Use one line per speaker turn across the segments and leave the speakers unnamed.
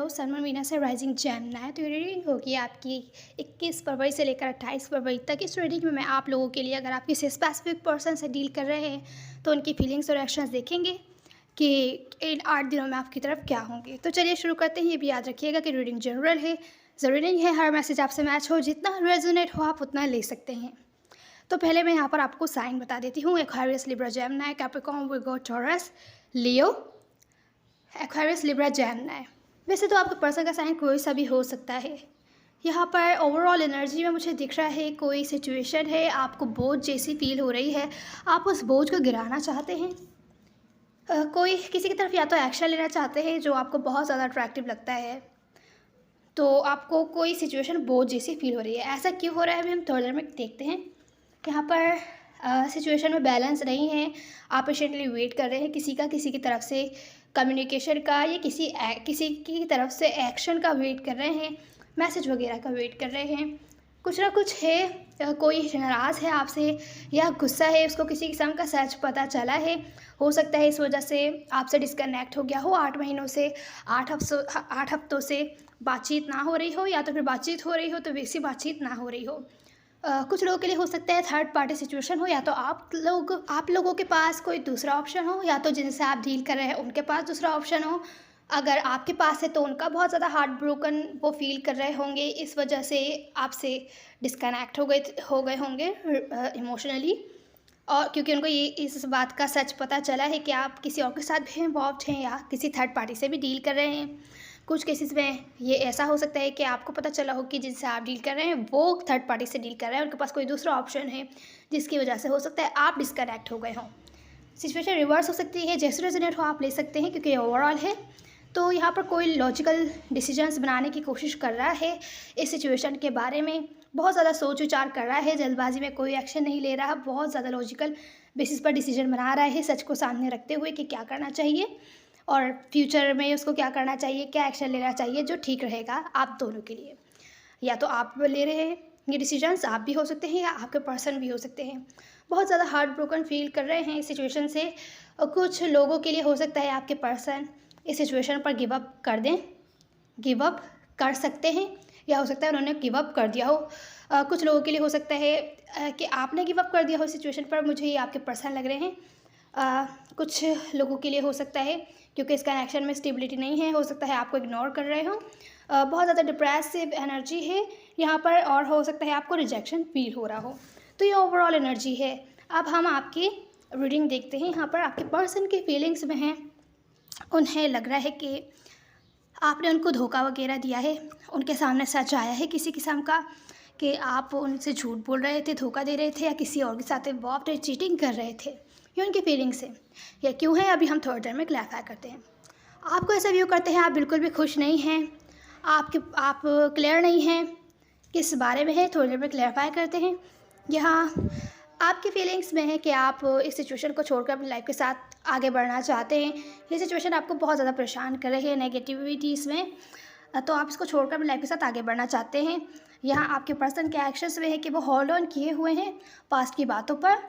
हो सन, मीना से rising Gemini. तो ये रीडिंग होगी आपकी 21 फरवरी से लेकर 28 फरवरी तक। इस रीडिंग में मैं आप लोगों के लिए, अगर आप किसी स्पेसिफिक पर्सन से डील कर रहे हैं तो उनकी फीलिंग्स और एक्शंस देखेंगे कि इन 8 दिनों में आपकी तरफ क्या होंगे। तो चलिए शुरू करते हैं। ये भी याद रखिएगा कि रीडिंग जनरल है, ज़रूरी नहीं है हर मैसेज आपसे मैच हो। जितना रेजोनेट हो आप उतना ले सकते हैं। तो पहले मैं यहाँ पर आपको साइन बता देती हूँ। Aquarius, Libra, Gemini, Capricorn, Virgo, Taurus, Leo. Aquarius, Libra, Gemini. वैसे तो आपके पर्सन का साइन कोई सा भी हो सकता है। यहाँ पर ओवरऑल एनर्जी में मुझे दिख रहा है कोई सिचुएशन है, आपको बोझ जैसी फील हो रही है, आप उस बोझ को गिराना चाहते हैं। कोई किसी की तरफ या तो एक्शन लेना चाहते हैं जो आपको बहुत ज़्यादा अट्रैक्टिव लगता है, तो आपको कोई सिचुएशन बोझ जैसी फील हो रही है। ऐसा क्यों हो रहा है अभी हम थोड़ी देर में देखते हैं। यहाँ पर सिचुएशन में बैलेंस नहीं है, आप पेशेंटली वेट कर रहे हैं किसी की तरफ से कम्युनिकेशन का, या किसी की तरफ से एक्शन का वेट कर रहे हैं, मैसेज वगैरह का वेट कर रहे हैं। कुछ ना कुछ है, कोई नाराज़ है आपसे या गुस्सा है, उसको किसी किस्म का सच पता चला है। हो सकता है इस वजह से आपसे डिस्कनेक्ट हो गया हो 8 महीनों से, 8 हफ्तों से बातचीत ना हो रही हो, या तो फिर बातचीत हो रही हो तो वैसी बातचीत ना हो रही हो। कुछ लोगों के लिए हो सकता है थर्ड पार्टी सिचुएशन हो, या तो आप लोगों के पास कोई दूसरा ऑप्शन हो, या तो जिनसे आप डील कर रहे हैं उनके पास दूसरा ऑप्शन हो। अगर आपके पास है तो उनका बहुत ज़्यादा हार्ट ब्रोकन वो फील कर रहे होंगे, इस वजह से आपसे डिस्कनेक्ट हो गए होंगे इमोशनली। और क्योंकि उनको ये इस बात का सच पता चला है कि आप किसी और के साथ भी इन्वॉल्व हैं या किसी थर्ड पार्टी से भी डील कर रहे हैं। कुछ केसेस में ये ऐसा हो सकता है कि आपको पता चला हो कि जिनसे आप डील कर रहे हैं वो थर्ड पार्टी से डील कर रहे हैं, उनके पास कोई दूसरा ऑप्शन है, जिसकी वजह से हो सकता है आप डिस्कनेक्ट हो गए हों। सिचुएशन रिवर्स हो सकती है, जैसे रेजोनेट हो आप ले सकते हैं, क्योंकि ओवरऑल है। तो यहाँ पर कोई लॉजिकल डिसीजंस बनाने की कोशिश कर रहा है इस सिचुएशन के बारे में, बहुत ज़्यादा सोच विचार कर रहा है, जल्दबाजी में कोई एक्शन नहीं ले रहा, बहुत ज़्यादा लॉजिकल बेसिस पर डिसीजन बना रहा है, सच को सामने रखते हुए कि क्या करना चाहिए और फ्यूचर में उसको क्या करना चाहिए, क्या एक्शन लेना चाहिए जो ठीक रहेगा आप दोनों के लिए। या तो आप ले रहे हैं ये डिसीजंस, आप भी हो सकते हैं या आपके पर्सन भी हो सकते हैं। बहुत ज़्यादा हार्ट ब्रोकन फील कर रहे हैं इस सिचुएशन से। और कुछ लोगों के लिए हो सकता है आपके पर्सन इस सिचुएशन पर गिव अप कर दें, गिव अप कर सकते हैं, या हो सकता है उन्होंने गिव अप कर दिया हो। कुछ लोगों के लिए हो सकता है कि आपने गिव अप कर दिया हो सिचुएशन पर, मुझे ये आपके पर्सन लग रहे हैं। कुछ लोगों के लिए हो सकता है क्योंकि इस कनेक्शन में स्टेबिलिटी नहीं है, हो सकता है आपको इग्नोर कर रहे हो, बहुत ज़्यादा डिप्रेसिव एनर्जी है यहाँ पर, और हो सकता है आपको रिजेक्शन फील हो रहा हो। तो ये ओवरऑल एनर्जी है। अब हम आपकी रीडिंग देखते हैं। यहाँ पर आपके पर्सन की फीलिंग्स में हैं, उन्हें लग रहा है कि आपने उनको धोखा वगैरह दिया है, उनके सामने सच आया है किसी किस्म का कि आप उनसे झूठ बोल रहे थे, धोखा दे रहे थे, या किसी और के साथ इन्वॉल्व थे, चीटिंग कर रहे थे। ये उनकी फीलिंग्स है या क्यों है, अभी हम थोड़ी देर में क्लैरिफाई करते हैं। आपको ऐसा व्यू करते हैं आप बिल्कुल भी खुश नहीं हैं, आप क्लियर नहीं हैं किस बारे में है, थोड़ी देर में क्लैरिफाई करते हैं। यहाँ आपकी फीलिंग्स में है कि आप इस सिचुएशन को छोड़कर अपनी लाइफ के साथ आगे बढ़ना चाहते हैं। ये सिचुएशन आपको बहुत ज़्यादा परेशान कर रही है नेगेटिविटीज़ में, तो आप इसको छोड़कर अपनी लाइफ के साथ आगे बढ़ना चाहते हैं। यहाँ आपके पर्सन के एक्शंस में है कि वो होल्ड ऑन किए हुए हैं पास्ट की बातों पर।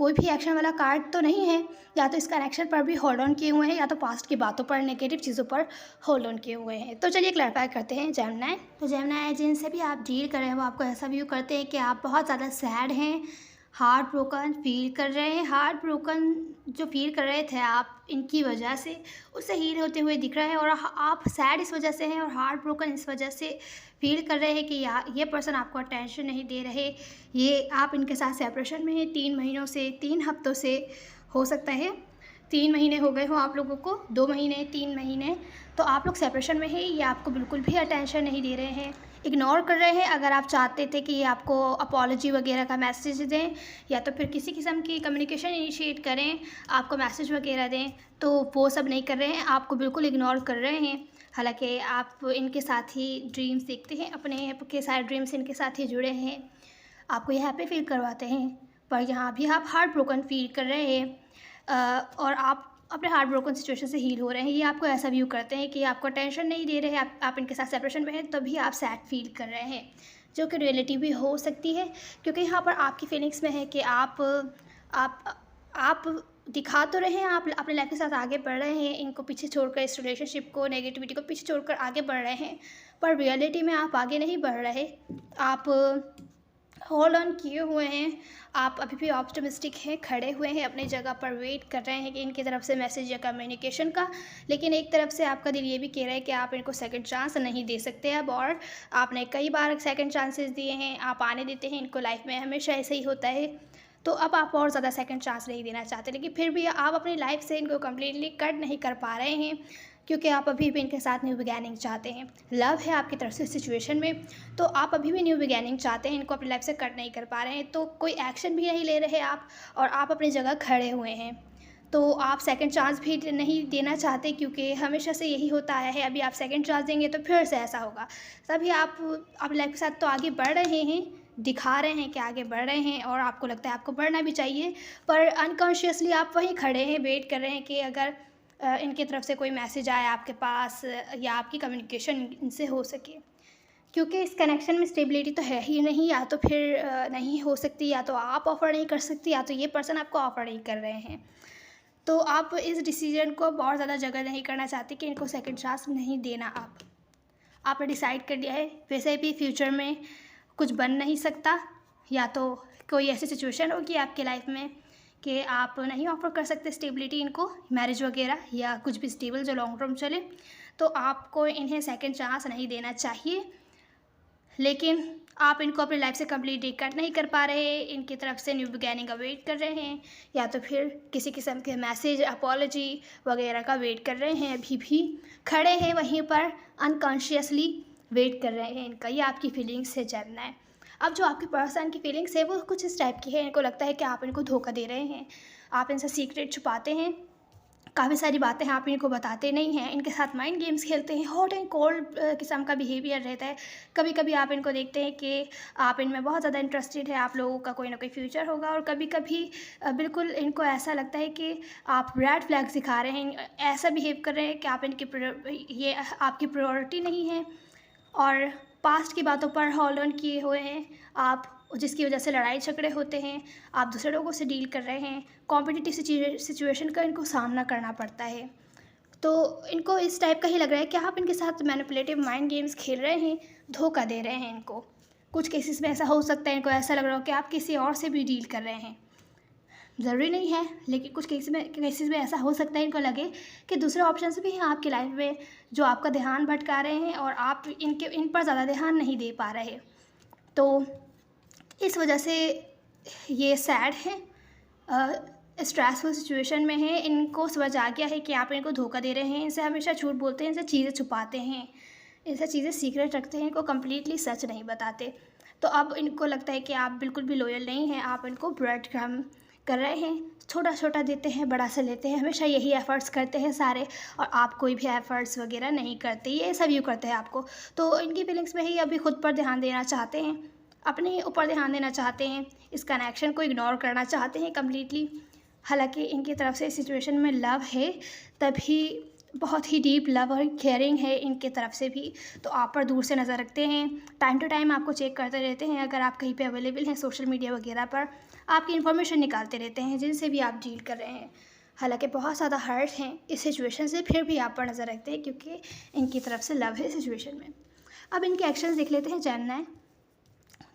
कोई भी एक्शन वाला कार्ड तो नहीं है, या तो इस कनेक्शन पर भी होल्ड ऑन किए हुए हैं, या तो पास्ट की बातों पर, नेगेटिव चीज़ों पर होल्ड ऑन किए हुए हैं। तो चलिए क्लैरिफाई करते हैं जेमिनी। तो जेमिनी जिनसे भी आप डील कर रहे हैं वो आपको ऐसा व्यू करते हैं कि आप बहुत ज़्यादा सैड हैं, हार्ट ब्रोकन फील कर रहे हैं। हार्ट ब्रोकन जो फील कर रहे थे आप इनकी वजह से, उससे हील होते हुए दिख रहा है, और आप सैड इस वजह से हैं और हार्ट ब्रोकन इस वजह से फील कर रहे हैं कि ये पर्सन आपको अटेंशन नहीं दे रहे। ये आप इनके साथ सेपरेशन में हैं 3 महीनों से, 3 हफ्तों से, हो सकता है 3 महीने हो गए हो आप लोगों को, 2 महीने, 3 महीने, तो आप लोग सेपरेशन में हैं। ये आपको बिल्कुल भी अटेंशन नहीं दे रहे हैं, इग्नोर कर रहे हैं। अगर आप चाहते थे कि ये आपको अपॉलॉजी वगैरह का मैसेज दें, या तो फिर किसी किस्म की कम्युनिकेशन इनिशिएट करें, आपको मैसेज वगैरह दें, तो वो सब नहीं कर रहे हैं, आपको बिल्कुल इग्नोर कर रहे हैं। हालांकि आप इनके साथ ही ड्रीम्स देखते हैं, अपने के सारे ड्रीम्स इनके साथ ही जुड़े हैं, आपको ये हैप्पी फील करवाते हैं, पर यहाँ भी आप हार्ट ब्रोकन फील कर रहे हैं, और आप अपने हार्ट ब्रोकन सिचुएशन से हील हो रहे हैं। ये आपको ऐसा व्यू करते हैं कि आपको टेंशन नहीं दे रहे हैं, आप इनके साथ सेपरेशन में हैं, तभी आप सैड फील कर रहे हैं, जो कि रियलिटी भी हो सकती है। क्योंकि यहाँ पर आपकी फीलिंग्स में है कि आप दिखा तो रहे हैं आप अपने लाइफ के साथ आगे बढ़ रहे हैं, इनको पीछे छोड़कर, इस रिलेशनशिप को, नेगेटिविटी को पीछे छोड़कर आगे बढ़ रहे हैं, पर रियलिटी में आप आगे नहीं बढ़ रहे। आप होल्ड ऑन किए हुए हैं, आप अभी भी ऑप्टिमिस्टिक हैं, खड़े हुए हैं अपनी जगह पर, वेट कर रहे हैं कि इनकी तरफ से मैसेज या कम्युनिकेशन का। लेकिन एक तरफ से आपका दिल ये भी कह रहा है कि आप इनको सेकंड चांस नहीं दे सकते अब, और आपने कई बार सेकंड चांसेस दिए हैं, आप आने देते हैं इनको लाइफ में, हमेशा ऐसे ही होता है। तो अब आप और ज़्यादा सेकंड चांस नहीं देना चाहते, लेकिन फिर भी आप अपनी लाइफ से इनको कम्प्लीटली कट नहीं कर पा रहे हैं, क्योंकि आप अभी भी इनके साथ न्यू बिगैनिंग चाहते हैं। लव है आपकी तरफ से सिचुएशन में, तो आप अभी भी न्यू बिगैनिंग चाहते हैं, इनको अपनी लाइफ से कट नहीं कर पा रहे हैं, तो कोई एक्शन भी नहीं ले रहे आप, और आप अपनी जगह खड़े हुए हैं। तो आप सेकंड चांस भी नहीं देना चाहते, क्योंकि हमेशा से यही होता आया है, अभी आप सेकंड चांस देंगे तो फिर से ऐसा होगा। तभी आप अपनी लाइफ के साथ तो आगे बढ़ रहे हैं, दिखा रहे हैं कि आगे बढ़ रहे हैं, और आपको लगता है आपको बढ़ना भी चाहिए, पर अनकॉन्शियसली आप वहीं खड़े हैं, वेट कर रहे हैं कि अगर इनकी तरफ से कोई मैसेज आए आपके पास, या आपकी कम्युनिकेशन इनसे हो सके, क्योंकि इस कनेक्शन में स्टेबिलिटी तो है ही नहीं, या तो फिर नहीं हो सकती, या तो आप ऑफ़र नहीं कर सकती, या तो ये पर्सन आपको ऑफ़र नहीं कर रहे हैं। तो आप इस डिसीजन को बहुत ज़्यादा जगह नहीं करना चाहते कि इनको सेकंड चांस नहीं देना। आपने डिसाइड कर लिया है, वैसे भी फ्यूचर में कुछ बन नहीं सकता, या तो कोई ऐसी सिचुएशन होगी आपके लाइफ में कि आप नहीं ऑफ़र कर सकते स्टेबिलिटी इनको, मैरिज वगैरह या कुछ भी स्टेबल जो लॉन्ग टर्म चले, तो आपको इन्हें सेकंड चांस नहीं देना चाहिए। लेकिन आप इनको अपनी लाइफ से कम्प्लीटली कट नहीं कर पा रहे, इनकी तरफ से न्यू बिगैनिंग का वेट कर रहे हैं, या तो फिर किसी किस्म के मैसेज, अपॉलॉजी वगैरह का वेट कर रहे हैं, अभी भी खड़े हैं वहीं पर, अनकॉन्शियसली वेट कर रहे हैं। इनका ये आपकी फीलिंग्स से जानना है। अब जो आपके पर्सन की फीलिंग्स है वो कुछ इस टाइप की है, इनको लगता है कि आप इनको धोखा दे रहे हैं, आप इनसे सीक्रेट छुपाते हैं, काफ़ी सारी बातें हैं आप इनको बताते नहीं हैं, इनके साथ माइंड गेम्स खेलते हैं, हॉट एंड कोल्ड किस्म का बिहेवियर रहता है। कभी कभी आप इनको देखते हैं कि आप इनमें बहुत ज़्यादा इंटरेस्टेड है, आप लोगों का कोई ना कोई फ्यूचर होगा, और कभी कभी बिल्कुल इनको ऐसा लगता है कि आप रेड फ्लैग्स दिखा रहे हैं, ऐसा बिहेव कर रहे हैं कि आप ये आपकी प्रायोरिटी नहीं है, और पास्ट की बातों पर होल्ड ऑन किए हुए हैं आप, जिसकी वजह से लड़ाई झगड़े होते हैं, आप दूसरे लोगों से डील कर रहे हैं, कॉम्पिटिटिव सिचुएशन का इनको सामना करना पड़ता है। तो इनको इस टाइप का ही लग रहा है कि आप इनके साथ मैनिपुलेटिव माइंड गेम्स खेल रहे हैं, धोखा दे रहे हैं इनको। कुछ केसेस में ऐसा हो सकता है इनको ऐसा लग रहा हो कि आप किसी और से भी डील कर रहे हैं, ज़रूरी नहीं है, लेकिन कुछ केसेस में ऐसा हो सकता है इनको लगे कि दूसरे ऑप्शंस भी हैं आपकी लाइफ में जो आपका ध्यान भटका रहे हैं, और आप इन पर ज़्यादा ध्यान नहीं दे पा रहे। तो इस वजह से ये सैड है, स्ट्रेसफुल सिचुएशन में है, इनको समझ आ गया है कि आप इनको धोखा दे रहे हैं, इनसे हमेशा झूठ बोलते हैं, इनसे चीज़ें छुपाते हैं, इनसे चीज़ें सीक्रेट रखते हैं, इनको कम्प्लीटली सच नहीं बताते। तो अब इनको लगता है कि आप बिल्कुल भी लॉयल नहीं हैं, आप इनको ब्रेड क्रम्ब कर रहे हैं, छोटा छोटा देते हैं, बड़ा सा लेते हैं, हमेशा यही एफ़र्ट्स करते हैं सारे, और आप कोई भी एफ़र्ट्स वगैरह नहीं करते, ये सब यूँ करते हैं आपको। तो इनकी फीलिंग्स में ही अभी खुद पर ध्यान देना चाहते हैं, अपने ऊपर ध्यान देना चाहते हैं, इस कनेक्शन को इग्नोर करना चाहते हैं कम्प्लीटली। हालांकि इनकी तरफ से इस सिचुएशन में लव है, तभी बहुत ही डीप लव और केयरिंग है इनके तरफ से भी, तो आप पर दूर से नज़र रखते हैं, टाइम टू टाइम आपको चेक करते रहते हैं, अगर आप कहीं पे अवेलेबल हैं सोशल मीडिया वगैरह पर आपकी इन्फॉर्मेशन निकालते रहते हैं, जिनसे भी आप डील कर रहे हैं। हालांकि बहुत ज़्यादा हर्ट हैं इस सिचुएशन से, फिर भी आप पर नज़र रखते हैं, क्योंकि इनकी तरफ से लव है इस सिचुएशन में। अब इनके एक्शंस देख लेते हैं जेमिनी।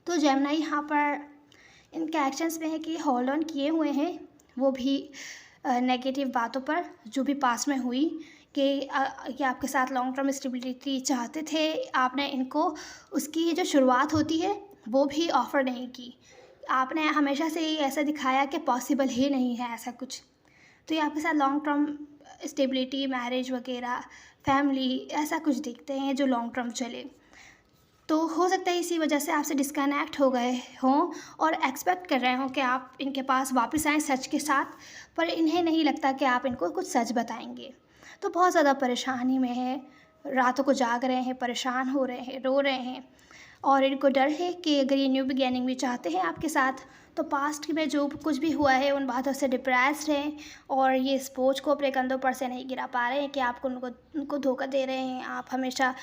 तो जेमिनी यहाँ पर इनके एक्शंस में है कि होल्ड ऑन किए हुए हैं, वो भी नेगेटिव बातों पर जो भी पास में हुई, कि आपके साथ लॉन्ग टर्म स्टेबिलिटी चाहते थे, आपने इनको उसकी जो शुरुआत होती है वो भी ऑफ़र नहीं की, आपने हमेशा से ही ऐसा दिखाया कि पॉसिबल ही नहीं है ऐसा कुछ। तो ये आपके साथ लॉन्ग टर्म स्टेबिलिटी, मैरिज वगैरह, फैमिली, ऐसा कुछ देखते हैं जो लॉन्ग टर्म चले। तो हो सकता है इसी वजह से आपसे डिस्कनेक्ट हो गए हों, और एक्सपेक्ट कर रहे हों कि आप इनके पास वापस आएँ सच के साथ, पर इन्हें नहीं लगता कि आप इनको कुछ सच बताएंगे। तो बहुत ज़्यादा परेशानी में है, रातों को जाग रहे हैं, परेशान हो रहे हैं, रो रहे हैं, और इनको डर है कि अगर ये न्यू बिगिनिंग भी चाहते हैं आपके साथ, तो पास्ट में जो कुछ भी हुआ है उन बातों से डिप्रेस्ड हैं, और ये इस बोझ को अपने कंधों पर से नहीं गिरा पा रहे हैं कि आप उनको धोखा दे रहे हैं, आप हमेशा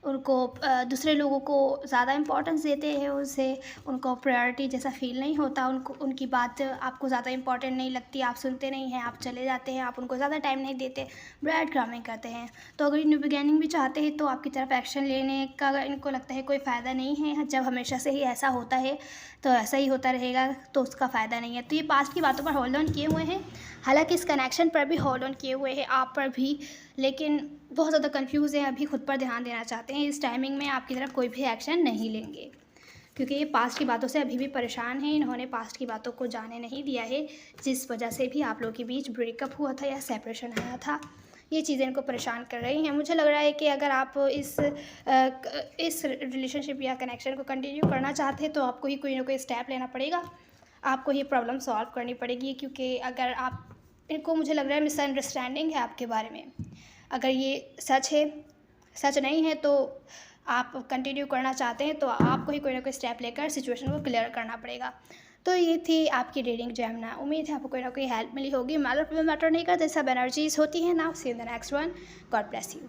उनको दूसरे लोगों को ज़्यादा इम्पोर्टेंस देते हैं, उससे उनको प्रायोरिटी जैसा फ़ील नहीं होता, उनको उनकी बात आपको ज़्यादा इम्पोर्टेंट नहीं लगती, आप सुनते नहीं हैं, आप चले जाते हैं, आप उनको ज़्यादा टाइम नहीं देते, ब्रेड क्रम्बिंग करते हैं। तो अगर न्यू बिगिनिंग भी चाहते हैं तो आपकी तरफ एक्शन लेने का अगर इनको लगता है कोई फ़ायदा नहीं है, जब हमेशा से ही ऐसा होता है तो ऐसा ही होता रहेगा, तो उसका फ़ायदा नहीं है। तो ये पास्ट की बातों पर होल्ड ऑन किए हुए हैं, हालाँकि इस कनेक्शन पर भी होल्ड ऑन किए हुए हैं, आप पर भी, लेकिन बहुत ज़्यादा कन्फ्यूज़ हैं, अभी खुद पर ध्यान देना चाहते हैं। इस टाइमिंग में आपकी तरफ कोई भी एक्शन नहीं लेंगे, क्योंकि ये पास्ट की बातों से अभी भी परेशान हैं। इन्होंने पास्ट की बातों को जाने नहीं दिया है, जिस वजह से भी आप लोगों के बीच ब्रेकअप हुआ था या सेपरेशन आया था। ये चीज़ें इनको परेशान कर रही हैं। मुझे लग रहा है कि अगर आप इस रिलेशनशिप या कनेक्शन को कंटिन्यू करना चाहते हैं तो आपको ही कोई ना कोई स्टेप लेना पड़ेगा। आपको ये प्रॉब्लम सॉल्व करनी पड़ेगी, क्योंकि अगर आप इनको, मुझे लग रहा है मिसअंडरस्टैंडिंग है आपके बारे में। अगर ये सच है, सच नहीं है, तो आप कंटिन्यू करना चाहते हैं तो आपको ही कोई ना कोई स्टेप लेकर सिचुएशन को क्लियर करना पड़ेगा। तो ये थी आपकी रीडिंग जेमिनी। उम्मीद है आपको कोई ना कोई हेल्प मिली होगी। मैटर नहीं करता, सब एनर्जीज होती हैं ना। See in the next one. God bless you.